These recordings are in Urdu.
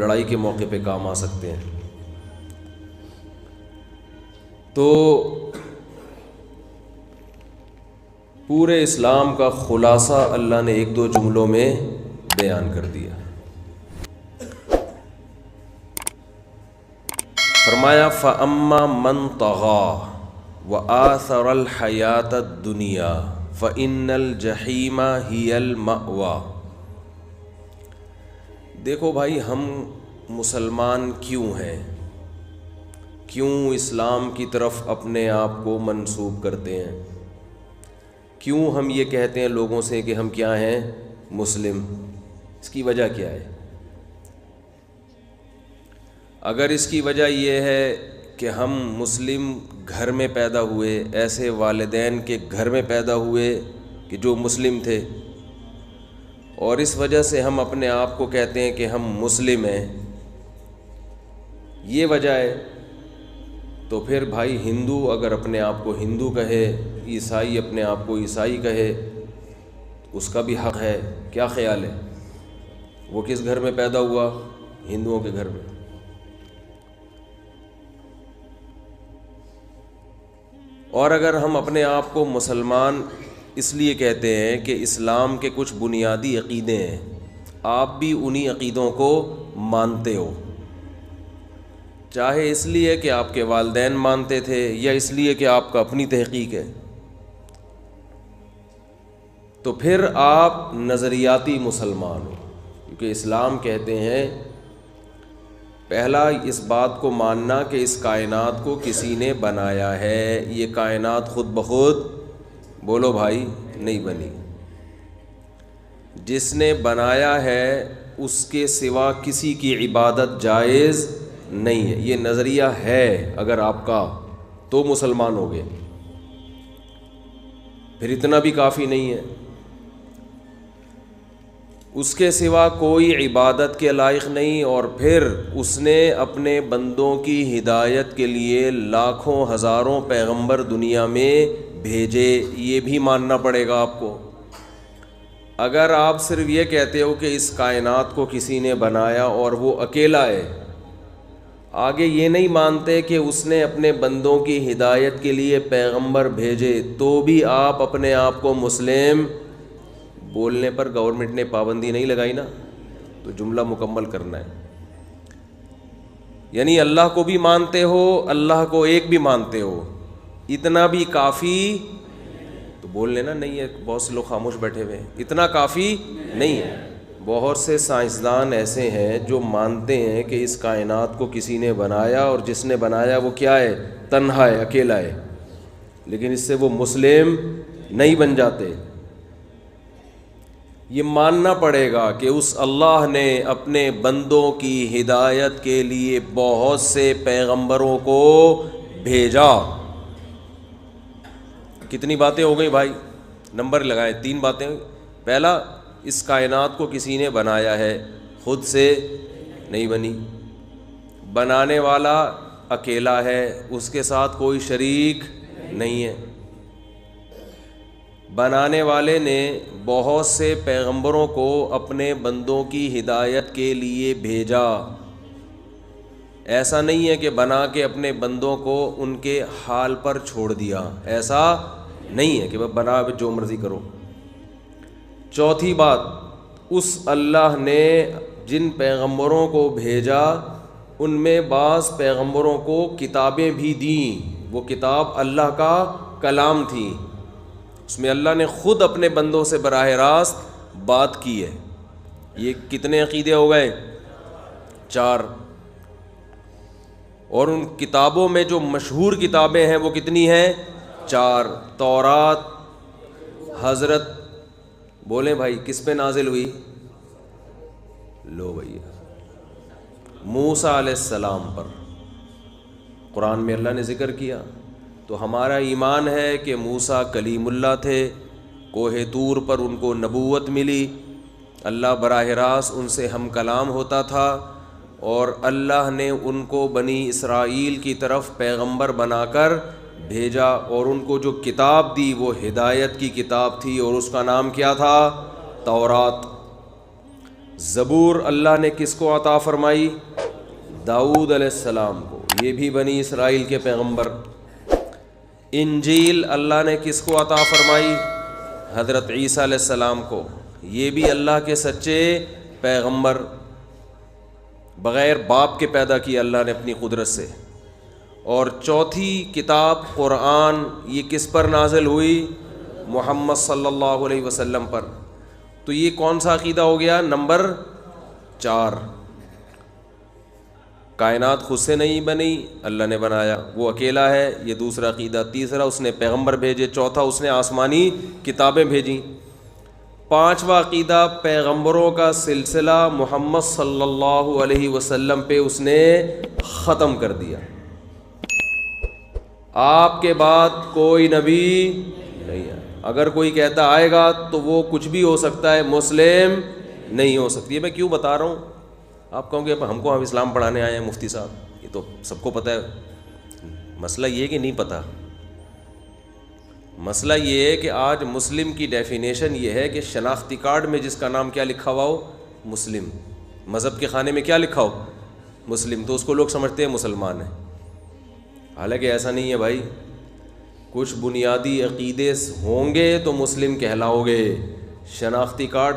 لڑائی کے موقع پہ کام آ سکتے ہیں۔ تو پورے اسلام کا خلاصہ اللہ نے ایک دو جملوں میں بیان کر دیا۔ فرمایا فَأَمَّا مَنْ طَغَىٰ وَآثَرَ الْحَيَاةَ الدُّنْيَا فَإِنَّ الْجَحِيمَ هِيَ الْمَأْوَىٰ۔ دیکھو بھائی، ہم مسلمان کیوں ہیں؟ کیوں اسلام کی طرف اپنے آپ کو منسوب کرتے ہیں؟ کیوں ہم یہ کہتے ہیں لوگوں سے کہ ہم کیا ہیں؟ مسلم۔ اس کی وجہ کیا ہے؟ اگر اس کی وجہ یہ ہے کہ ہم مسلم گھر میں پیدا ہوئے، ایسے والدین کے گھر میں پیدا ہوئے کہ جو مسلم تھے، اور اس وجہ سے ہم اپنے آپ کو کہتے ہیں کہ ہم مسلم ہیں، یہ وجہ ہے، تو پھر بھائی ہندو اگر اپنے آپ کو ہندو کہے، عیسائی اپنے آپ کو عیسائی کہے، اس کا بھی حق ہے۔ کیا خیال ہے؟ وہ کس گھر میں پیدا ہوا؟ ہندوؤں کے گھر میں۔ اور اگر ہم اپنے آپ کو مسلمان اس لیے کہتے ہیں کہ اسلام کے کچھ بنیادی عقیدے ہیں، آپ بھی انہی عقیدوں کو مانتے ہو، چاہے اس لیے کہ آپ کے والدین مانتے تھے یا اس لیے کہ آپ کا اپنی تحقیق ہے، تو پھر آپ نظریاتی مسلمان ہو۔ کیونکہ اسلام کہتے ہیں پہلا اس بات کو ماننا کہ اس کائنات کو کسی نے بنایا ہے، یہ کائنات خود بخود، بولو بھائی، نہیں بنی۔ جس نے بنایا ہے اس کے سوا کسی کی عبادت جائز نہیں ہے۔ یہ نظریہ ہے اگر آپ کا، تو مسلمان ہو گئے۔ پھر اتنا بھی کافی نہیں ہے، اس کے سوا کوئی عبادت کے لائق نہیں، اور پھر اس نے اپنے بندوں کی ہدایت کے لیے لاکھوں ہزاروں پیغمبر دنیا میں بھیجے، یہ بھی ماننا پڑے گا آپ کو۔ اگر آپ صرف یہ کہتے ہو کہ اس کائنات کو کسی نے بنایا اور وہ اکیلا ہے، آگے یہ نہیں مانتے کہ اس نے اپنے بندوں کی ہدایت کے لیے پیغمبر بھیجے، تو بھی آپ اپنے آپ کو مسلم، بولنے پر گورنمنٹ نے پابندی نہیں لگائی نا، تو جملہ مکمل کرنا ہے۔ یعنی اللہ کو بھی مانتے ہو، اللہ کو ایک بھی مانتے ہو، اتنا بھی کافی، تو بول لینا نہیں ہے، بہت سے لوگ خاموش بیٹھے ہوئے ہیں، اتنا کافی نہیں ہے۔ بہت سے سائنسدان ایسے ہیں جو مانتے ہیں کہ اس کائنات کو کسی نے بنایا، اور جس نے بنایا وہ کیا ہے؟ تنہا ہے، اکیلا ہے، لیکن اس سے وہ مسلم نہیں بن جاتے۔ یہ ماننا پڑے گا کہ اس اللہ نے اپنے بندوں کی ہدایت کے لیے بہت سے پیغمبروں کو بھیجا۔ کتنی باتیں ہو گئی بھائی؟ نمبر لگائیں، 3 باتیں۔ پہلا، اس کائنات کو کسی نے بنایا ہے، خود سے نہیں بنی، بنانے والا اکیلا ہے، اس کے ساتھ کوئی شریک نہیں ہے۔ بنانے والے نے بہت سے پیغمبروں کو اپنے بندوں کی ہدایت کے لیے بھیجا۔ ایسا نہیں ہے کہ بنا کے اپنے بندوں کو ان کے حال پر چھوڑ دیا، ایسا نہیں ہے کہ بنا جو مرضی کرو۔ چوتھی بات، اس اللہ نے جن پیغمبروں کو بھیجا ان میں بعض پیغمبروں کو کتابیں بھی دیں، وہ کتاب اللہ کا کلام تھی، اس میں اللہ نے خود اپنے بندوں سے براہ راست بات کی ہے۔ یہ کتنے عقیدے ہو گئے؟ 4۔ اور ان کتابوں میں جو مشہور کتابیں ہیں وہ کتنی ہیں؟ 4۔ تورات حضرت، بولیں بھائی، کس پہ نازل ہوئی؟ لو بھائی، موسیٰ علیہ السلام پر قرآن میں اللہ نے ذکر کیا۔ تو ہمارا ایمان ہے کہ موسیٰ کلیم اللہ تھے، کوہ طور پر ان کو نبوت ملی، اللہ براہ راست ان سے ہم کلام ہوتا تھا، اور اللہ نے ان کو بنی اسرائیل کی طرف پیغمبر بنا کر بھیجا، اور ان کو جو کتاب دی وہ ہدایت کی کتاب تھی، اور اس کا نام کیا تھا؟ تورات۔ زبور اللہ نے کس کو عطا فرمائی؟ داؤد علیہ السلام کو، یہ بھی بنی اسرائیل کے پیغمبر۔ انجیل اللہ نے کس کو عطا فرمائی؟ حضرت عیسیٰ علیہ السلام کو، یہ بھی اللہ کے سچے پیغمبر، بغیر باپ کے پیدا کیا اللہ نے اپنی قدرت سے۔ اور چوتھی کتاب قرآن، یہ کس پر نازل ہوئی؟ محمد صلی اللہ علیہ وسلم پر۔ تو یہ کون سا عقیدہ ہو گیا؟ نمبر 4۔ کائنات خود سے نہیں بنی، اللہ نے بنایا، وہ اکیلا ہے، یہ دوسرا عقیدہ۔ تیسرا، اس نے پیغمبر بھیجے۔ چوتھا، اس نے آسمانی کتابیں بھیجیں۔ پانچواں عقیدہ، پیغمبروں کا سلسلہ محمد صلی اللہ علیہ وسلم پہ اس نے ختم کر دیا۔ آپ کے بعد کوئی نبی نہیں ہے۔ اگر کوئی کہتا آئے گا تو وہ کچھ بھی ہو سکتا ہے، مسلم نہیں ہو سکتی ہے۔ میں کیوں بتا رہا ہوں؟ آپ کہوں گے ہم کو اسلام پڑھانے آئے ہیں مفتی صاحب، یہ تو سب کو پتہ ہے۔ مسئلہ یہ ہے کہ نہیں پتہ، مسئلہ یہ ہے کہ آج مسلم کی ڈیفینیشن یہ ہے کہ شناختی کارڈ میں جس کا نام کیا لکھا ہوا ہو؟ مسلم۔ مذہب کے خانے میں کیا لکھا ہو؟ مسلم، تو اس کو لوگ سمجھتے ہیں مسلمان ہیں۔ حالانکہ ایسا نہیں ہے بھائی، کچھ بنیادی عقیدے ہوں گے تو مسلم کہلاؤ گے۔ شناختی کارڈ،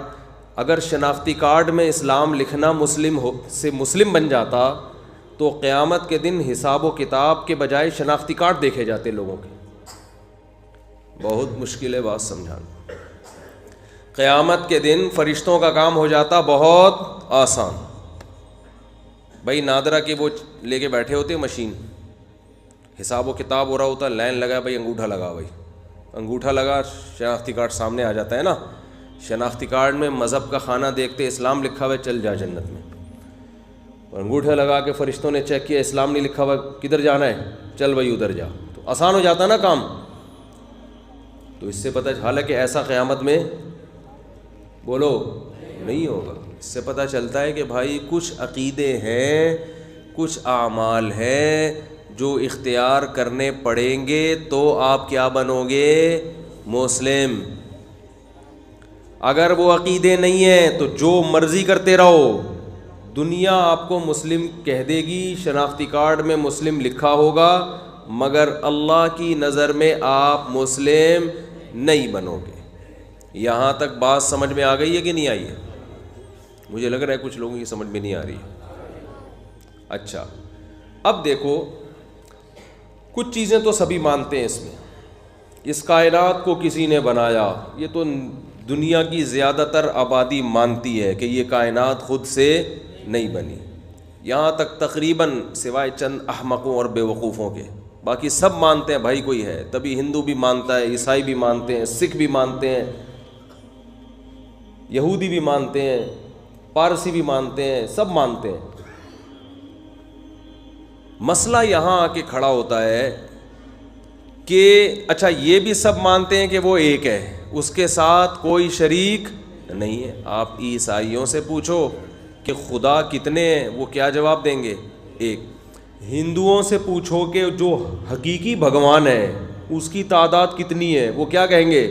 اگر شناختی کارڈ میں اسلام لکھنا مسلم سے مسلم بن جاتا تو قیامت کے دن حساب و کتاب کے بجائے شناختی کارڈ دیکھے جاتے لوگوں کے۔ بہت مشکل ہے بات سمجھانا۔ قیامت کے دن فرشتوں کا کام ہو جاتا بہت آسان۔ بھائی نادرا کے وہ لے کے بیٹھے ہوتے مشین، حساب و کتاب ہو رہا ہوتا، لائن لگا، بھائی انگوٹھا لگا، بھائی انگوٹھا لگا، شناختی کارڈ سامنے آ جاتا ہے نا۔ شناختی کارڈ میں مذہب کا خانہ دیکھتے اسلام لکھا ہوا ہے، چل جا جنت میں۔ اور انگوٹھا لگا کے فرشتوں نے چیک کیا اسلام نہیں لکھا ہوا، کدھر جانا ہے؟ چل بھائی ادھر جا، تو آسان ہو جاتا نا کام۔ تو اس سے پتہ، حالانکہ ایسا قیامت میں بولو نہیں ہوگا۔ اس سے پتہ چلتا ہے کہ بھائی کچھ عقیدے ہیں، کچھ اعمال ہیں جو اختیار کرنے پڑیں گے تو آپ کیا بنو گے؟ مسلم۔ اگر وہ عقیدے نہیں ہیں تو جو مرضی کرتے رہو، دنیا آپ کو مسلم کہہ دے گی، شناختی کارڈ میں مسلم لکھا ہوگا، مگر اللہ کی نظر میں آپ مسلم نہیں بنو گے۔ یہاں تک بات سمجھ میں آ گئی ہے کہ نہیں آئی ہے؟ مجھے لگ رہا ہے کچھ لوگوں کی سمجھ میں نہیں آ رہی ہے۔ اچھا، اب دیکھو، کچھ چیزیں تو سبھی مانتے ہیں اس میں۔ اس کائنات کو کسی نے بنایا، یہ تو دنیا کی زیادہ تر آبادی مانتی ہے کہ یہ کائنات خود سے نہیں بنی، یہاں تک تقریباً سوائے چند احمقوں اور بیوقوفوں کے، باقی سب مانتے ہیں بھائی کوئی ہے۔ تبھی ہندو بھی مانتا ہے، عیسائی بھی مانتے ہیں، سکھ بھی مانتے ہیں، یہودی بھی مانتے ہیں، پارسی بھی مانتے ہیں، سب مانتے ہیں۔ مسئلہ یہاں آ کے کھڑا ہوتا ہے کہ اچھا یہ بھی سب مانتے ہیں کہ وہ ایک ہے، اس کے ساتھ کوئی شریک نہیں ہے۔ آپ عیسائیوں سے پوچھو کہ خدا کتنے ہیں، وہ کیا جواب دیں گے؟ ایک۔ ہندوؤں سے پوچھو کہ جو حقیقی بھگوان ہے اس کی تعداد کتنی ہے، وہ کیا کہیں گے؟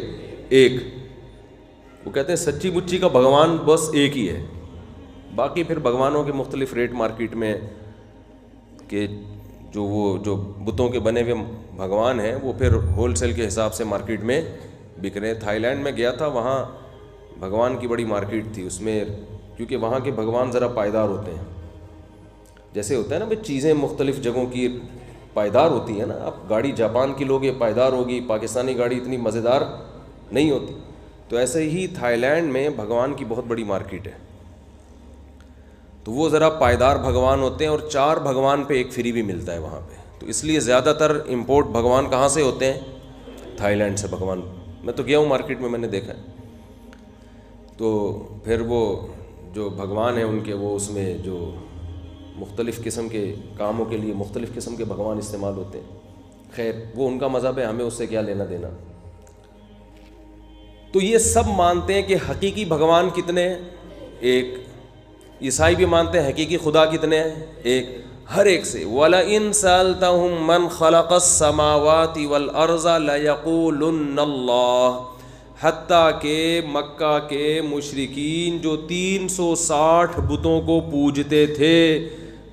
ایک۔ وہ کہتے ہیں سچی مچی کا بھگوان بس ایک ہی ہے۔ باقی پھر بھگوانوں کے مختلف ریٹ مارکیٹ میں، کہ جو بتوں کے بنے ہوئے بھگوان ہیں وہ پھر ہول سیل کے حساب سے مارکیٹ میں بک رہے ہیں۔ تھائی لینڈ میں گیا تھا، وہاں بھگوان کی بڑی مارکیٹ تھی، اس میں کیونکہ وہاں کے بھگوان ذرا پائیدار ہوتے ہیں، جیسے ہوتا ہے نا بھائی چیزیں مختلف جگہوں کی پائیدار ہوتی ہیں نا۔ اب گاڑی جاپان کی لوگے پائیدار ہوگی، پاکستانی گاڑی اتنی مزیدار نہیں ہوتی، تو ایسے ہی تھائی لینڈ میں بھگوان کی بہت بڑی مارکیٹ ہے، تو وہ ذرا پائیدار بھگوان ہوتے ہیں، اور 4 بھگوان پہ 1 فری بھی ملتا ہے وہاں پہ، تو اس لیے زیادہ تر امپورٹ بھگوان کہاں سے ہوتے ہیں؟ تھائی لینڈ سے بھگوان۔ میں تو گیا ہوں مارکیٹ میں، میں نے دیکھا ہے۔ تو پھر وہ جو بھگوان ہیں ان کے، وہ اس میں جو مختلف قسم کے کاموں کے لیے مختلف قسم کے بھگوان استعمال ہوتے ہیں، خیر وہ ان کا مذہب ہے، ہمیں اس سے کیا لینا دینا۔ تو یہ سب مانتے ہیں کہ حقیقی بھگوان کتنے ہیں؟ ایک۔ عیسائی بھی مانتے ہیں حقیقی خدا کتنے ہیں؟ ایک۔ ہر ایک سے وَلَئِن سَأَلْتَهُم مَّنْ خَلَقَ السَّمَاوَاتِ وَالْأَرْضَ لَيَقُولُنَّ اللَّهُ، حتیٰ کہ مکہ کے مشرکین جو 360 بتوں کو پوجتے تھے،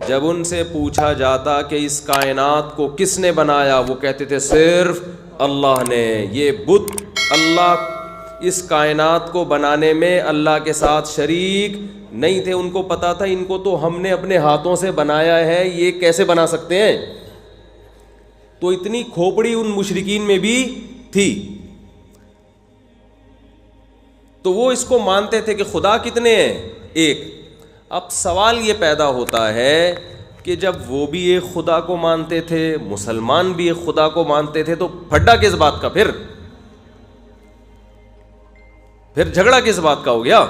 جب ان سے پوچھا جاتا کہ اس کائنات کو کس نے بنایا، وہ کہتے تھے صرف اللہ نے۔ یہ بت اللہ اس کائنات کو بنانے میں اللہ کے ساتھ شریک نہیں تھے، ان کو پتا تھا ان کو تو ہم نے اپنے ہاتھوں سے بنایا ہے، یہ کیسے بنا سکتے ہیں؟ تو اتنی کھوپڑی ان مشرکین میں بھی تھی، تو وہ اس کو مانتے تھے کہ خدا کتنے ہیں؟ ایک۔ اب سوال یہ پیدا ہوتا ہے کہ جب وہ بھی ایک خدا کو مانتے تھے، مسلمان بھی ایک خدا کو مانتے تھے، تو پھڈا کس بات کا؟ پھر جھگڑا کس بات کا ہو گیا؟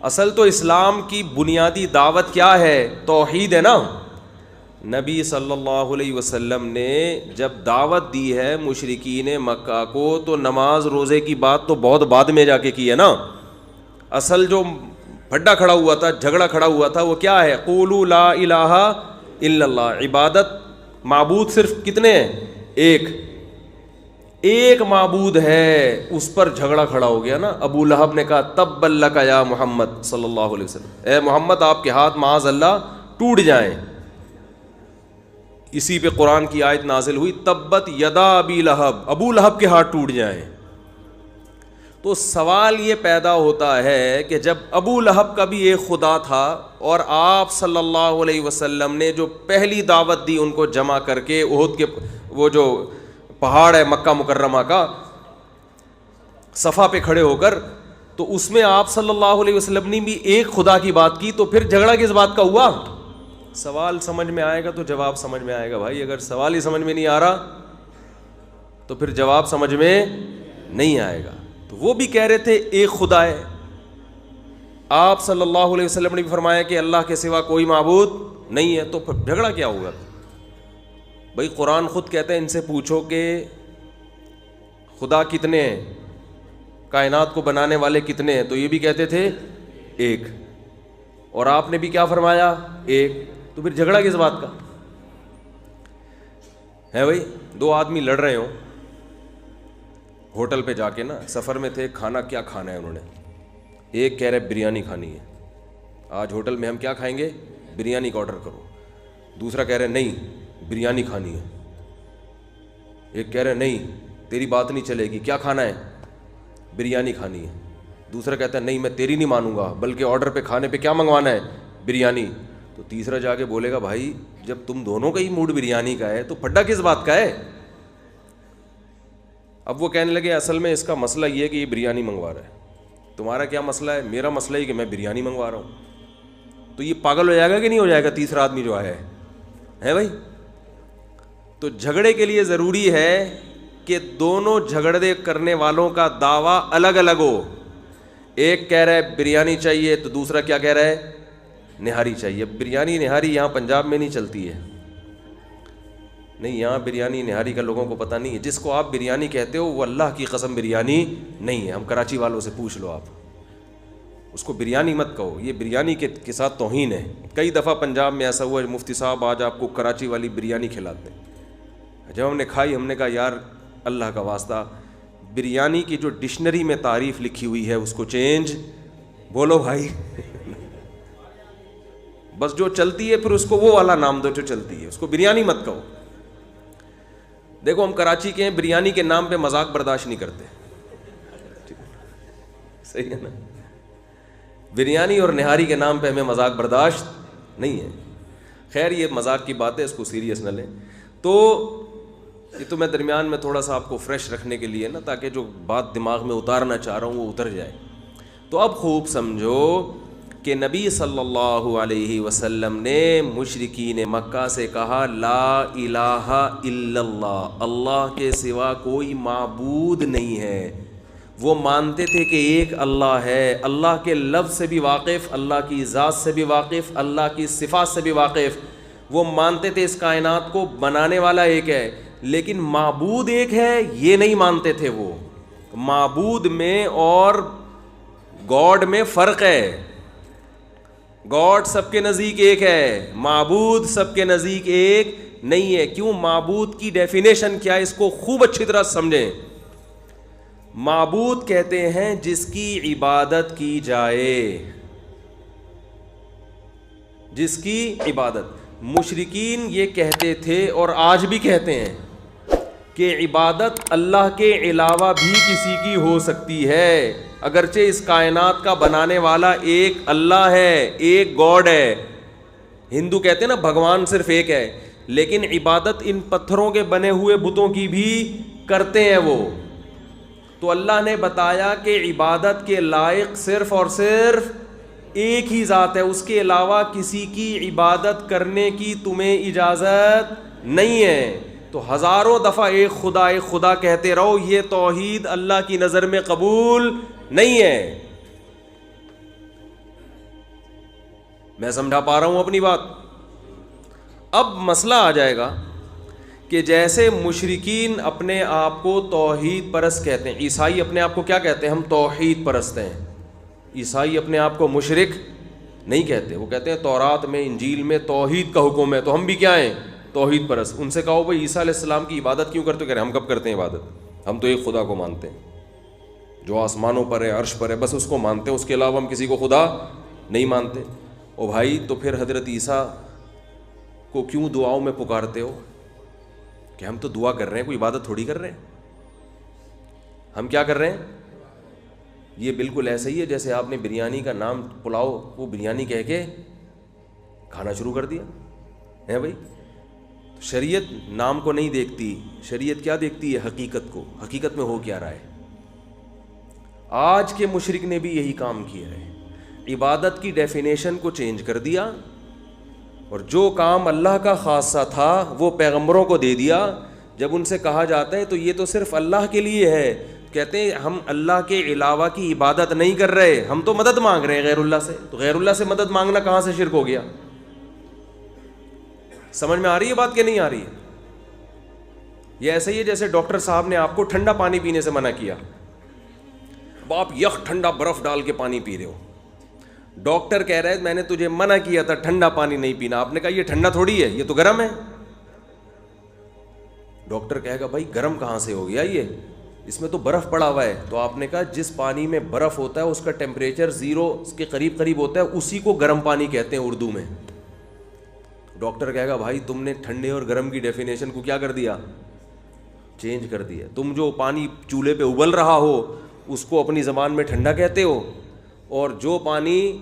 اصل تو اسلام کی بنیادی دعوت کیا ہے؟ توحید ہے نا۔ نبی صلی اللہ علیہ وسلم نے جب دعوت دی ہے مشرکین مکہ کو، تو نماز روزے کی بات تو بہت بعد میں جا کے کی ہے نا۔ اصل جو پھڈا کھڑا ہوا تھا، جھگڑا کھڑا ہوا تھا، وہ کیا ہے؟ قولوا لا الہ الا اللہ۔ عبادت، معبود صرف کتنے ہیں؟ ایک معبود ہے، اس پر جھگڑا کھڑا ہو گیا نا۔ ابو لہب نے کہا تبا لک یا محمد صلی اللہ علیہ وسلم، اے محمد آپ کے ہاتھ معاذ اللہ ٹوٹ جائیں۔ اسی پہ قرآن کی آیت نازل ہوئی تبت یدا ابی لہب، ابو لہب کے ہاتھ ٹوٹ جائیں۔ تو سوال یہ پیدا ہوتا ہے کہ جب ابو لہب کا بھی ایک خدا تھا، اور آپ صلی اللہ علیہ وسلم نے جو پہلی دعوت دی ان کو جمع کر کے احد کے وہ جو پہاڑ ہے مکہ مکرمہ کا، صفا پہ کھڑے ہو کر، تو اس میں آپ صلی اللہ علیہ وسلم نے بھی ایک خدا کی بات کی، تو پھر جھگڑا کس بات کا ہوا؟ سوال سمجھ میں آئے گا تو جواب سمجھ میں آئے گا بھائی، اگر سوال ہی سمجھ میں نہیں آ رہا تو پھر جواب سمجھ میں نہیں آئے گا۔ تو وہ بھی کہہ رہے تھے ایک خدا ہے، آپ صلی اللہ علیہ وسلم نے بھی فرمایا کہ اللہ کے سوا کوئی معبود نہیں ہے، تو پھر جھگڑا کیا ہوگا؟ بھائی قرآن خود کہتے ہیں ان سے پوچھو کہ خدا کتنے ہیں، کائنات کو بنانے والے کتنے ہیں، تو یہ بھی کہتے تھے ایک، اور آپ نے بھی کیا فرمایا؟ ایک۔ تو پھر جھگڑا کس بات کا ہے بھائی؟ دو آدمی لڑ رہے ہوں ہوٹل پہ جا کے نا، سفر میں تھے، کھانا کیا کھانا ہے انہوں نے، ایک کہہ رہے بریانی کھانی ہے، آج ہوٹل میں ہم کیا کھائیں گے؟ بریانی کا آرڈر کرو۔ دوسرا کہہ رہے نہیں بریانی کھانی ہے، ایک کہہ رہے نہیں تیری بات نہیں چلے گی، کیا کھانا ہے؟ بریانی کھانی ہے۔ دوسرا کہتا ہے نہیں میں تیری نہیں مانوں گا، بلکہ آرڈر پہ کھانے پہ کیا منگوانا ہے؟ بریانی۔ تو تیسرا جا کے بولے گا بھائی جب تم دونوں کا ہی موڈ بریانی کا ہے تو پھڈا کس بات کا ہے؟ اب وہ کہنے لگے اصل میں اس کا مسئلہ یہ ہے کہ یہ بریانی منگوا رہا ہے، تمہارا کیا مسئلہ ہے؟ میرا مسئلہ یہ کہ میں بریانی منگوا رہا ہوں۔ تو یہ پاگل ہو جائے گا کہ نہیں ہو جائے گا تیسرا آدمی جو آیا ہے بھائی؟ تو جھگڑے کے لیے ضروری ہے کہ دونوں جھگڑے کرنے والوں کا دعویٰ الگ الگ ہو۔ ایک کہہ رہا ہے بریانی چاہیے تو دوسرا کیا کہہ رہا ہے؟ نہاری چاہیے۔ بریانی نہاری یہاں پنجاب میں نہیں چلتی ہے، نہیں یہاں بریانی نہاری کا لوگوں کو پتہ نہیں ہے۔ جس کو آپ بریانی کہتے ہو وہ اللہ کی قسم بریانی نہیں ہے، ہم کراچی والوں سے پوچھ لو، آپ اس کو بریانی مت کہو، یہ بریانی کے ساتھ توہین ہے۔ کئی دفعہ پنجاب میں ایسا ہوا ہے مفتی صاحب آج آپ کو کراچی والی بریانی کھلاتے ہیں، جب ہم نے کھائی ہم نے کہا یار اللہ کا واسطہ بریانی کی جو ڈکشنری میں تعریف لکھی ہوئی ہے اس کو چینج بولو بھائی بس جو چلتی ہے پھر اس کو وہ والا نام دو جو چلتی ہے، اس کو بریانی مت کہو۔ دیکھو ہم کراچی کے ہیں، بریانی کے نام پہ مذاق برداشت نہیں کرتے، صحیح ہے نا؟ بریانی اور نہاری کے نام پہ ہمیں مذاق برداشت نہیں ہے۔ خیر یہ مذاق کی بات ہے، اس کو سیریس نہ لیں۔ تو یہ تو میں درمیان میں تھوڑا سا آپ کو فریش رکھنے کے لیے نا، تاکہ جو بات دماغ میں اتارنا چاہ رہا ہوں وہ اتر جائے۔ تو اب خوب سمجھو کہ نبی صلی اللہ علیہ وسلم نے مشرکین مکہ سے کہا لا الہ الا اللہ، اللہ کے سوا کوئی معبود نہیں ہے۔ وہ مانتے تھے کہ ایک اللہ ہے، اللہ کے لفظ سے بھی واقف، اللہ کی ذات سے بھی واقف، اللہ کی صفات سے بھی واقف۔ وہ مانتے تھے اس کائنات کو بنانے والا ایک ہے، لیکن معبود ایک ہے یہ نہیں مانتے تھے۔ وہ معبود میں اور گاڈ میں فرق ہے۔ گاڈ سب کے نزدیک ایک ہے، معبود سب کے نزدیک ایک نہیں ہے۔ کیوں؟ معبود کی ڈیفینیشن کیا ہے اس کو خوب اچھی طرح سمجھیں۔ معبود کہتے ہیں جس کی عبادت کی جائے، جس کی عبادت. مشرکین یہ کہتے تھے اور آج بھی کہتے ہیں کہ عبادت اللہ کے علاوہ بھی کسی کی ہو سکتی ہے، اگرچہ اس کائنات کا بنانے والا ایک اللہ ہے، ایک گاڈ ہے. ہندو کہتے ہیں نا بھگوان صرف ایک ہے، لیکن عبادت ان پتھروں کے بنے ہوئے بتوں کی بھی کرتے ہیں وہ. تو اللہ نے بتایا کہ عبادت کے لائق صرف اور صرف ایک ہی ذات ہے، اس کے علاوہ کسی کی عبادت کرنے کی تمہیں اجازت نہیں ہے. تو ہزاروں دفعہ ایک خدا کہتے رہو، یہ توحید اللہ کی نظر میں قبول نہیں ہے. میں سمجھا پا رہا ہوں اپنی بات؟ اب مسئلہ آ جائے گا کہ جیسے مشرکین اپنے آپ کو توحید پرست کہتے ہیں، عیسائی اپنے آپ کو کیا کہتے ہیں؟ ہم توحید پرست ہیں. عیسائی اپنے آپ کو مشرک نہیں کہتے، وہ کہتے ہیں تورات میں انجیل میں توحید کا حکم ہے، تو ہم بھی کیا ہیں؟ توحید پرست. ان سے کہو بھائی عیسیٰ علیہ السلام کی عبادت کیوں کرتے ہو؟ کہہ رہے ہم کب کرتے ہیں عبادت، ہم تو ایک خدا کو مانتے ہیں جو آسمانوں پر ہے، عرش پر ہے، بس اس کو مانتے ہیں، اس کے علاوہ ہم کسی کو خدا نہیں مانتے. او بھائی تو پھر حضرت عیسیٰ کو کیوں دعاؤں میں پکارتے ہو؟ کہ ہم تو دعا کر رہے ہیں، کوئی عبادت تھوڑی کر رہے ہیں. ہم کیا کر رہے ہیں؟ یہ بالکل ایسا ہی ہے جیسے آپ نے بریانی کا نام پلاؤ وہ بریانی کہہ کے کھانا شروع کر دیا ہے بھائی. شریعت نام کو نہیں دیکھتی، شریعت کیا دیکھتی ہے؟ حقیقت کو، حقیقت میں ہو کیا رہا ہے. آج کے مشرک نے بھی یہی کام کیا ہے، عبادت کی ڈیفینیشن کو چینج کر دیا، اور جو کام اللہ کا خاصہ تھا وہ پیغمبروں کو دے دیا. جب ان سے کہا جاتا ہے تو یہ تو صرف اللہ کے لیے ہے، کہتے ہیں ہم اللہ کے علاوہ کی عبادت نہیں کر رہے، ہم تو مدد مانگ رہے ہیں غیر اللہ سے. تو غیر اللہ سے مدد مانگنا کہاں سے شرک ہو گیا؟ سمجھ میں آ رہی ہے بات کہ نہیں آ رہی ہے؟ یہ ایسا ہی ہے جیسے ڈاکٹر صاحب نے آپ کو ٹھنڈا پانی پینے سے منع کیا، اب آپ یخ ٹھنڈا برف ڈال کے پانی پی رہے ہو. ڈاکٹر کہہ رہے میں نے تجھے منع کیا تھا ٹھنڈا پانی نہیں پینا، آپ نے کہا یہ ٹھنڈا تھوڑی ہے، یہ تو گرم ہے. ڈاکٹر کہے گا بھائی گرم کہاں سے ہو گیا، یہ اس میں تو برف پڑا ہوا ہے. تو آپ نے کہا جس پانی میں برف ہوتا ہے اس کا ٹیمپریچر 0 کے قریب ہوتا ہے، اسی کو گرم پانی کہتے ہیں اردو میں. ڈاکٹر کہے گا بھائی تم نے ٹھنڈے اور گرم کی ڈیفینیشن کو کیا کر دیا؟ چینج کر دیا. تم جو پانی چولہے پہ ابل رہا ہو اس کو اپنی زبان میں ٹھنڈا کہتے ہو، اور جو پانی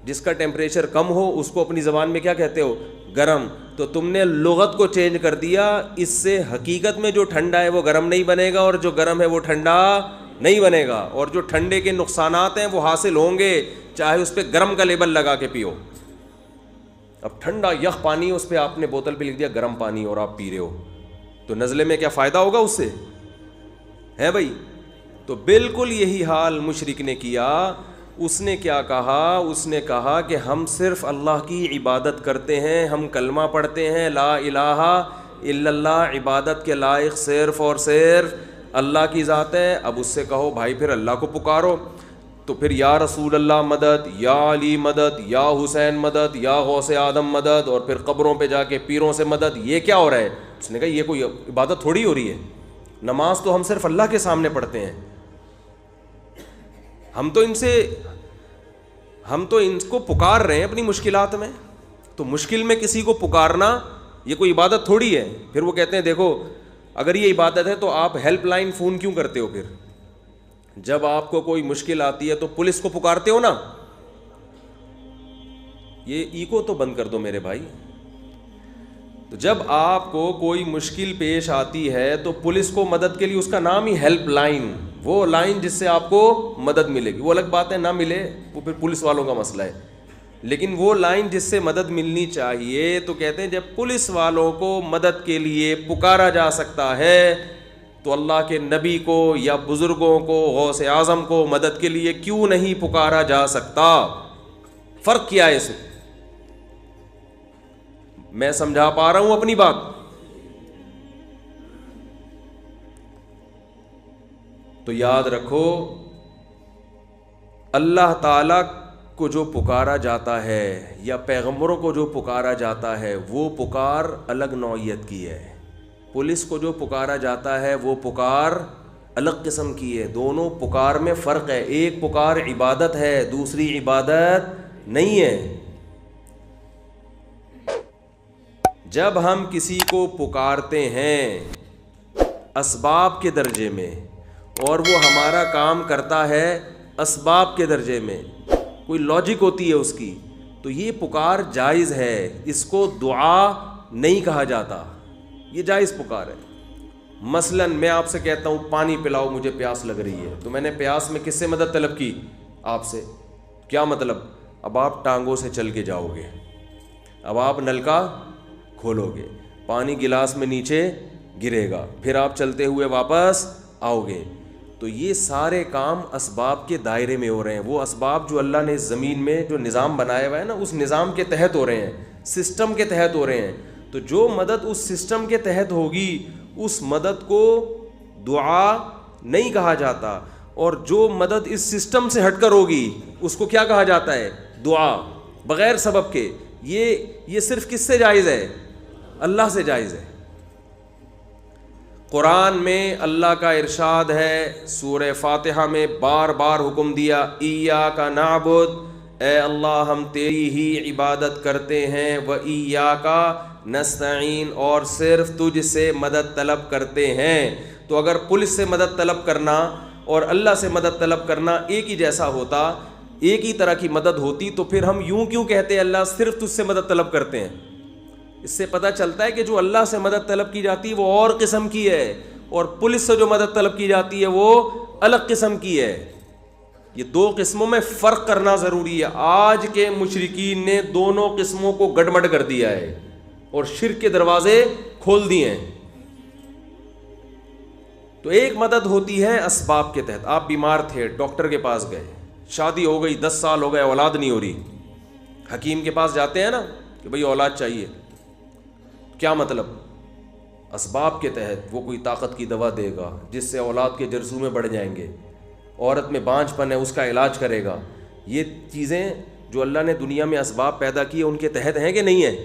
جس کا ٹیمپریچر کم ہو اس کو اپنی زبان میں کیا کہتے ہو؟ گرم. تو تم نے لغت کو چینج کر دیا، اس سے حقیقت میں جو ٹھنڈا ہے وہ گرم نہیں بنے گا، اور جو گرم ہے وہ ٹھنڈا نہیں بنے گا، اور جو ٹھنڈے کے نقصانات ہیں وہ حاصل ہوں گے چاہے اس پہ گرم کا لیبل لگا کے پیو. اب ٹھنڈا یخ پانی، اس پہ آپ نے بوتل پہ لکھ دیا گرم پانی اور آپ پی رہے ہو، تو نزلے میں کیا فائدہ ہوگا اس سے؟ ہے بھائی. تو بالکل یہی حال مشرک نے کیا. اس نے کیا کہا؟ اس نے کہا کہ ہم صرف اللہ کی عبادت کرتے ہیں، ہم کلمہ پڑھتے ہیں لا الہ الا اللہ، عبادت کے لائق صرف اور صرف اللہ کی ذات ہے. اب اس سے کہو بھائی پھر اللہ کو پکارو، تو پھر یا رسول اللہ مدد، یا علی مدد، یا حسین مدد، یا غوث آدم مدد، اور پھر قبروں پہ جا کے پیروں سے مدد. یہ کیا ہو رہا ہے؟ اس نے کہا یہ کوئی عبادت تھوڑی ہو رہی ہے. نماز تو ہم صرف اللہ کے سامنے پڑھتے ہیں، ہم تو ان کو پکار رہے ہیں اپنی مشکلات میں. تو مشکل میں کسی کو پکارنا یہ کوئی عبادت تھوڑی ہے. پھر وہ کہتے ہیں دیکھو اگر یہ عبادت ہے تو آپ ہیلپ لائن فون کیوں کرتے ہو؟ پھر جب آپ کو کوئی مشکل آتی ہے تو پولیس کو پکارتے ہو نا. یہ ایکو تو بند کر دو میرے بھائی. تو جب آپ کو کوئی مشکل پیش آتی ہے تو پولیس کو مدد کے لیے اس کا نام ہی ہیلپ لائن، وہ لائن جس سے آپ کو مدد ملے گی. وہ الگ بات ہے نہ ملے وہ پھر پولیس والوں کا مسئلہ ہے، لیکن وہ لائن جس سے مدد ملنی چاہیے. تو کہتے ہیں جب پولیس والوں کو مدد کے لیے پکارا جا سکتا ہے تو اللہ کے نبی کو یا بزرگوں کو، غوث اعظم کو مدد کے لیے کیوں نہیں پکارا جا سکتا؟ فرق کیا ہے اس میں؟ میں سمجھا پا رہا ہوں اپنی بات؟ تو یاد رکھو اللہ تعالی کو جو پکارا جاتا ہے یا پیغمبروں کو جو پکارا جاتا ہے وہ پکار الگ نوعیت کی ہے. پولیس کو جو پکارا جاتا ہے وہ پکار الگ قسم کی ہے. دونوں پکار میں فرق ہے. ایک پکار عبادت ہے, دوسری عبادت نہیں ہے. جب ہم کسی کو پکارتے ہیں اسباب کے درجے میں اور وہ ہمارا کام کرتا ہے اسباب کے درجے میں, کوئی لاجک ہوتی ہے اس کی, تو یہ پکار جائز ہے. اس کو دعا نہیں کہا جاتا, یہ جائز پکار ہے. مثلاً میں آپ سے کہتا ہوں پانی پلاؤ, مجھے پیاس لگ رہی ہے, تو میں نے پیاس میں کس سے مدد طلب کی؟ آپ سے. کیا مطلب؟ اب آپ ٹانگوں سے چل کے جاؤ گے, اب آپ نلکا کھولو گے, پانی گلاس میں نیچے گرے گا, پھر آپ چلتے ہوئے واپس آؤ گے. تو یہ سارے کام اسباب کے دائرے میں ہو رہے ہیں. وہ اسباب جو اللہ نے اس زمین میں جو نظام بنایا ہوا ہے نا, اس نظام کے تحت ہو رہے ہیں, سسٹم کے تحت ہو رہے ہیں. تو جو مدد اس سسٹم کے تحت ہوگی اس مدد کو دعا نہیں کہا جاتا, اور جو مدد اس سسٹم سے ہٹ کر ہوگی اس کو کیا کہا جاتا ہے؟ دعا, بغیر سبب کے. یہ صرف کس سے جائز ہے؟ اللہ سے جائز ہے. قرآن میں اللہ کا ارشاد ہے, سورہ فاتحہ میں بار بار حکم دیا, ایاک نعبد, اے اللہ ہم تیری ہی عبادت کرتے ہیں, و ایاک نستعین, اور صرف تجھ سے مدد طلب کرتے ہیں. تو اگر پولیس سے مدد طلب کرنا اور اللہ سے مدد طلب کرنا ایک ہی جیسا ہوتا, ایک ہی طرح کی مدد ہوتی, تو پھر ہم یوں کیوں کہتے اللہ صرف تجھ سے مدد طلب کرتے ہیں؟ اس سے پتہ چلتا ہے کہ جو اللہ سے مدد طلب کی جاتی ہے وہ اور قسم کی ہے, اور پولیس سے جو مدد طلب کی جاتی ہے وہ الگ قسم کی ہے. یہ دو قسموں میں فرق کرنا ضروری ہے. آج کے مشرکین نے دونوں قسموں کو گڑمڑ کر دیا ہے اور شرک کے دروازے کھول دیے ہیں. تو ایک مدد ہوتی ہے اسباب کے تحت. آپ بیمار تھے, ڈاکٹر کے پاس گئے, شادی ہو گئی, 10 سال ہو گئے, اولاد نہیں ہو رہی, حکیم کے پاس جاتے ہیں نا کہ بھئی اولاد چاہیے. کیا مطلب؟ اسباب کے تحت وہ کوئی طاقت کی دوا دے گا جس سے اولاد کے جرثومے بڑھ جائیں گے, عورت میں بانجھ پن ہے اس کا علاج کرے گا. یہ چیزیں جو اللہ نے دنیا میں اسباب پیدا کیے ان کے تحت ہیں کہ نہیں ہیں؟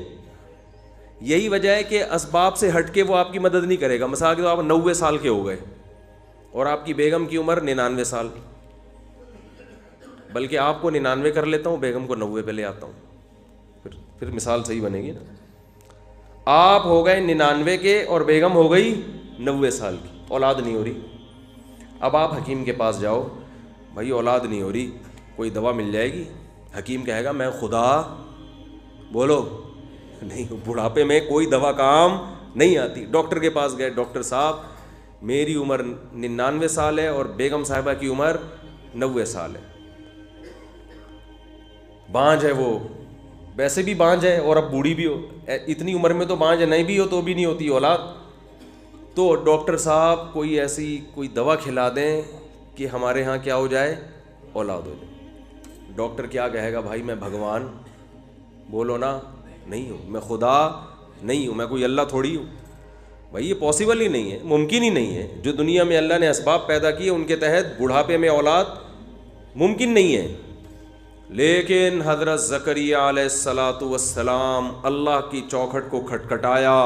یہی وجہ ہے کہ اسباب سے ہٹ کے وہ آپ کی مدد نہیں کرے گا. مثال کے طور پر آپ 90 سال کے ہو گئے اور آپ کی بیگم کی عمر 99 سال, بلکہ آپ کو 99 کر لیتا ہوں, بیگم کو 90 پہ لے آتا ہوں, پھر مثال صحیح بنے گی نا. آپ ہو گئے 99 کے اور بیگم ہو گئی 90 سال کی, اولاد نہیں ہو رہی. اب آپ حکیم کے پاس جاؤ, بھائی اولاد نہیں ہو رہی, کوئی دوا مل جائے گی؟ حکیم کہے گا میں خدا, بولو نہیں, بڑھاپے میں کوئی دوا کام نہیں آتی. ڈاکٹر کے پاس گئے, ڈاکٹر صاحب میری عمر 99 سال ہے اور بیگم صاحبہ کی عمر 90 سال ہے, بانجھ ہے, وہ ویسے بھی بانجھ ہے اور اب بوڑھی بھی ہو, اتنی عمر میں تو بانجھ نہیں بھی ہو تو بھی نہیں ہوتی اولاد. تو ڈاکٹر صاحب کوئی ایسی کوئی دوا کھلا دیں کہ ہمارے ہاں کیا ہو جائے, اولاد ہو جائے. ڈاکٹر کیا کہے گا؟ بھائی میں بھگوان, بولو نا, نہیں ہوں, میں خدا نہیں ہوں, میں کوئی اللہ تھوڑی ہوں. بھائی یہ پاسبل ہی نہیں ہے, ممکن ہی نہیں ہے. جو دنیا میں اللہ نے اسباب پیدا کیے ان کے تحت بڑھاپے میں اولاد ممکن نہیں ہے. لیکن حضرت زکریا علیہ الصلاۃ والسلام اللہ کی چوکھٹ کو کھٹکھٹایا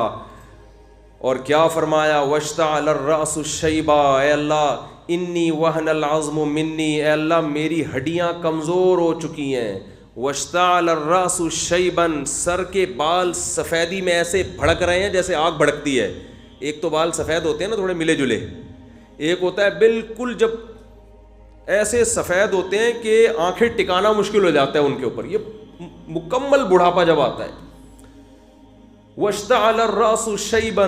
اور کیا فرمایا؟ واشتعل الرأس شیبا, اے اللہ انی وہن العظم منی, اے اللہ میری ہڈیاں کمزور ہو چکی ہیں. واشتعل الرأس شیبا, سر کے بال سفیدی میں ایسے بھڑک رہے ہیں جیسے آگ بھڑکتی ہے. ایک تو بال سفید ہوتے ہیں نا تھوڑے ملے جلے, ایک ہوتا ہے بالکل جب ایسے سفید ہوتے ہیں کہ آنکھیں ٹکانا مشکل ہو جاتا ہے ان کے اوپر. یہ مکمل بڑھاپا جب آتا ہے. واشتعل الرأس شیبا,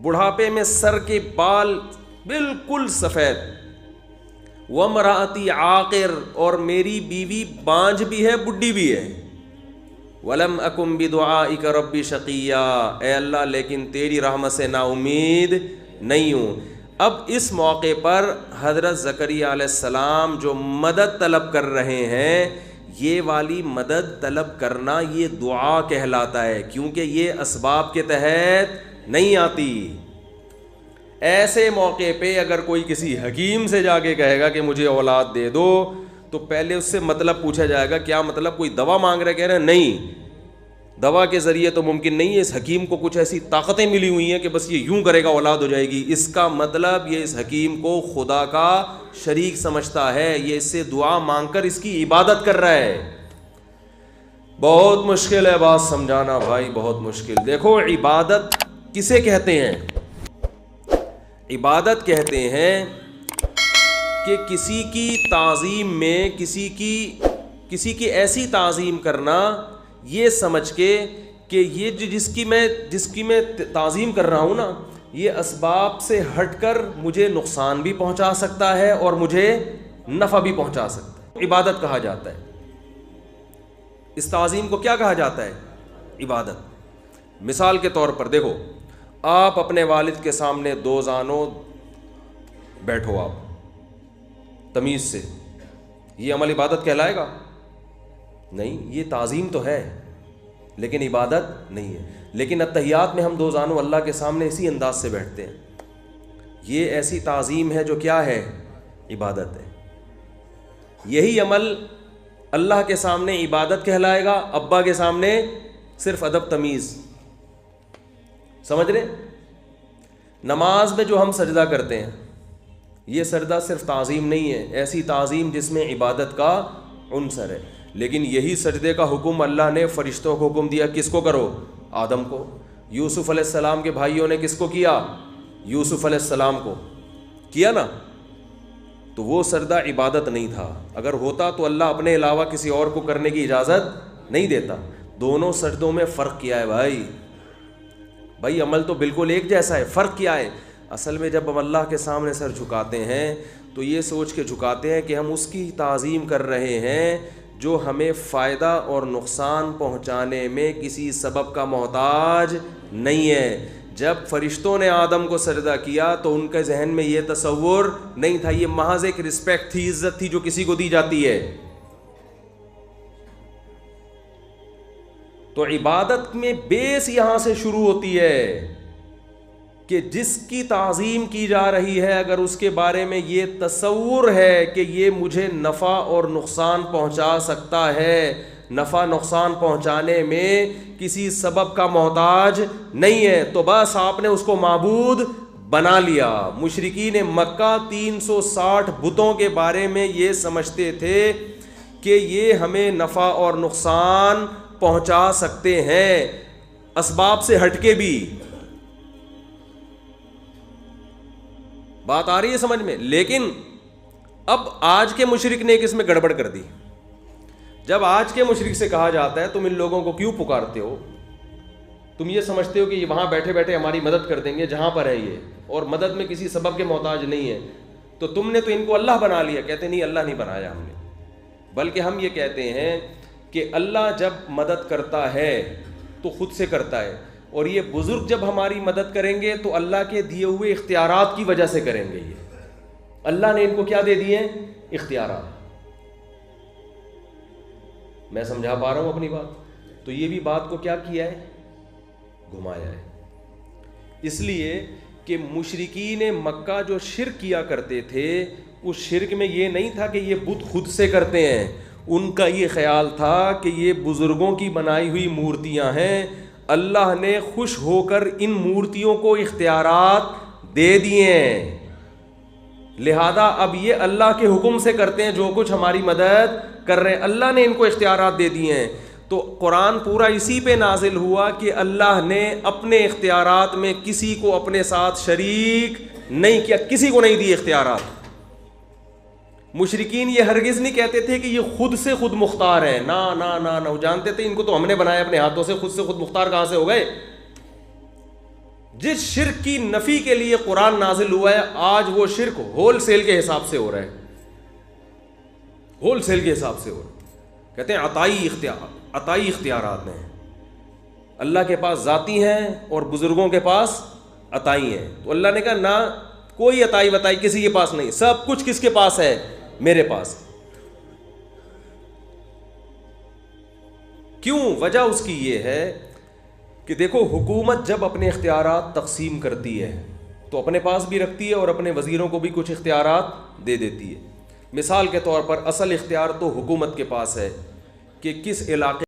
بڑھاپے میں سر کے بال بالکل سفید. وامرأتی عاقر, اور میری بیوی بانجھ بھی ہے, بڈھی بھی ہے. ولم اکن بدعائک ربی شقیا, اے اللہ لیکن تیری رحمت سے نا امید نہیں ہوں. اب اس موقع پر حضرت زکریا علیہ السلام جو مدد طلب کر رہے ہیں, یہ والی مدد طلب کرنا یہ دعا کہلاتا ہے, کیونکہ یہ اسباب کے تحت نہیں آتی. ایسے موقع پہ اگر کوئی کسی حکیم سے جا کے کہے گا کہ مجھے اولاد دے دو, تو پہلے اس سے مطلب پوچھا جائے گا, کیا مطلب, کوئی دوا مانگ رہے؟ کہہ رہے ہیں نہیں, دوا کے ذریعے تو ممکن نہیں ہے. اس حکیم کو کچھ ایسی طاقتیں ملی ہوئی ہیں کہ بس یہ یوں کرے گا اولاد ہو جائے گی. اس کا مطلب یہ اس حکیم کو خدا کا شریک سمجھتا ہے, یہ اس سے دعا مانگ کر اس کی عبادت کر رہا ہے. بہت مشکل ہے بات سمجھانا بھائی, بہت مشکل. دیکھو عبادت کسے کہتے ہیں؟ عبادت کہتے ہیں کہ کسی کی تعظیم میں کسی کی ایسی تعظیم کرنا یہ سمجھ کے کہ یہ جس کی میں تعظیم کر رہا ہوں نا, یہ اسباب سے ہٹ کر مجھے نقصان بھی پہنچا سکتا ہے اور مجھے نفع بھی پہنچا سکتا ہے. عبادت کہا جاتا ہے. اس تعظیم کو کیا کہا جاتا ہے؟ عبادت. مثال کے طور پر دیکھو, آپ اپنے والد کے سامنے دو زانوں بیٹھو آپ تمیز سے, یہ عمل عبادت کہلائے گا؟ نہیں. یہ تعظیم تو ہے لیکن عبادت نہیں ہے. لیکن اتحیات میں ہم دو زانوں اللہ کے سامنے اسی انداز سے بیٹھتے ہیں. یہ ایسی تعظیم ہے جو کیا ہے؟ عبادت ہے. یہی عمل اللہ کے سامنے عبادت کہلائے گا, ابا کے سامنے صرف ادب تمیز. سمجھ رہے؟ نماز میں جو ہم سجدہ کرتے ہیں یہ سجدہ صرف تعظیم نہیں ہے, ایسی تعظیم جس میں عبادت کا عنصر ہے. لیکن یہی سجدے کا حکم اللہ نے فرشتوں کو حکم دیا, کس کو کرو؟ آدم کو. یوسف علیہ السلام کے بھائیوں نے کس کو کیا؟ یوسف علیہ السلام کو کیا نا. تو وہ سجدہ عبادت نہیں تھا. اگر ہوتا تو اللہ اپنے علاوہ کسی اور کو کرنے کی اجازت نہیں دیتا. دونوں سجدوں میں فرق کیا ہے بھائی عمل تو بالکل ایک جیسا ہے, فرق کیا ہے؟ اصل میں جب ہم اللہ کے سامنے سر جھکاتے ہیں تو یہ سوچ کے جھکاتے ہیں کہ ہم اس کی تعظیم کر رہے ہیں جو ہمیں فائدہ اور نقصان پہنچانے میں کسی سبب کا محتاج نہیں ہے. جب فرشتوں نے آدم کو سجدہ کیا تو ان کے ذہن میں یہ تصور نہیں تھا, یہ محض ایک رسپیکٹ تھی, عزت تھی جو کسی کو دی جاتی ہے. تو عبادت میں بیس یہاں سے شروع ہوتی ہے کہ جس کی تعظیم کی جا رہی ہے اگر اس کے بارے میں یہ تصور ہے کہ یہ مجھے نفع اور نقصان پہنچا سکتا ہے, نفع نقصان پہنچانے میں کسی سبب کا محتاج نہیں ہے, تو بس آپ نے اس کو معبود بنا لیا. مشرکین مکہ 360 بتوں کے بارے میں یہ سمجھتے تھے کہ یہ ہمیں نفع اور نقصان پہنچا سکتے ہیں اسباب سے ہٹ کے بھی. بات آ رہی ہے سمجھ میں؟ لیکن اب آج کے مشرک نے اس میں گڑبڑ کر دی. جب آج کے مشرک سے کہا جاتا ہے تم ان لوگوں کو کیوں پکارتے ہو, تم یہ سمجھتے ہو کہ یہ وہاں بیٹھے بیٹھے ہماری مدد کر دیں گے جہاں پر ہے یہ, اور مدد میں کسی سبب کے محتاج نہیں ہے, تو تم نے تو ان کو اللہ بنا لیا. کہتے نہیں, اللہ نہیں بنایا ہم نے, بلکہ ہم یہ کہتے ہیں کہ اللہ جب مدد کرتا ہے تو خود سے کرتا ہے, اور یہ بزرگ جب ہماری مدد کریں گے تو اللہ کے دیے ہوئے اختیارات کی وجہ سے کریں گے. یہ اللہ نے ان کو کیا دے دیے ہیں؟ اختیارات. میں سمجھا پا رہا ہوں اپنی بات؟ تو یہ بھی بات کو کیا کیا ہے؟ گھمایا ہے. اس لیے کہ مشرکین مکہ جو شرک کیا کرتے تھے اس شرک میں یہ نہیں تھا کہ یہ بت خود سے کرتے ہیں, ان کا یہ خیال تھا کہ یہ بزرگوں کی بنائی ہوئی مورتیاں ہیں, اللہ نے خوش ہو کر ان مورتیوں کو اختیارات دے دیے ہیں, لہذا اب یہ اللہ کے حکم سے کرتے ہیں جو کچھ ہماری مدد کر رہے ہیں, اللہ نے ان کو اختیارات دے دیے ہیں. تو قرآن پورا اسی پہ نازل ہوا کہ اللہ نے اپنے اختیارات میں کسی کو اپنے ساتھ شریک نہیں کیا, کسی کو نہیں دی اختیارات. مشرکین یہ ہرگز نہیں کہتے تھے کہ یہ خود سے خود مختار ہیں, نا نا نا نا, جانتے تھے ان کو تو ہم نے بنایا اپنے ہاتھوں سے خود مختار کہاں سے ہو گئے. جس شرک کی نفی کے لیے قرآن نازل ہوا ہے آج وہ شرک ہول سیل کے حساب سے ہو رہا ہے, ہول سیل کے حساب سے ہو رہا ہے. کہتے ہیں عطائی اختیارات ہیں, اللہ کے پاس ذاتی ہیں اور بزرگوں کے پاس عطائی ہیں. تو اللہ نے کہا نہ, کوئی عطائی بتائی کسی کے پاس نہیں, سب کچھ کس کے پاس ہے؟ میرے پاس. کیوں؟ وجہ اس کی یہ ہے کہ دیکھو حکومت جب اپنے اختیارات تقسیم کرتی ہے تو اپنے پاس بھی رکھتی ہے اور اپنے وزیروں کو بھی کچھ اختیارات دے دیتی ہے. مثال کے طور پر اصل اختیار تو حکومت کے پاس ہے کہ کس علاقے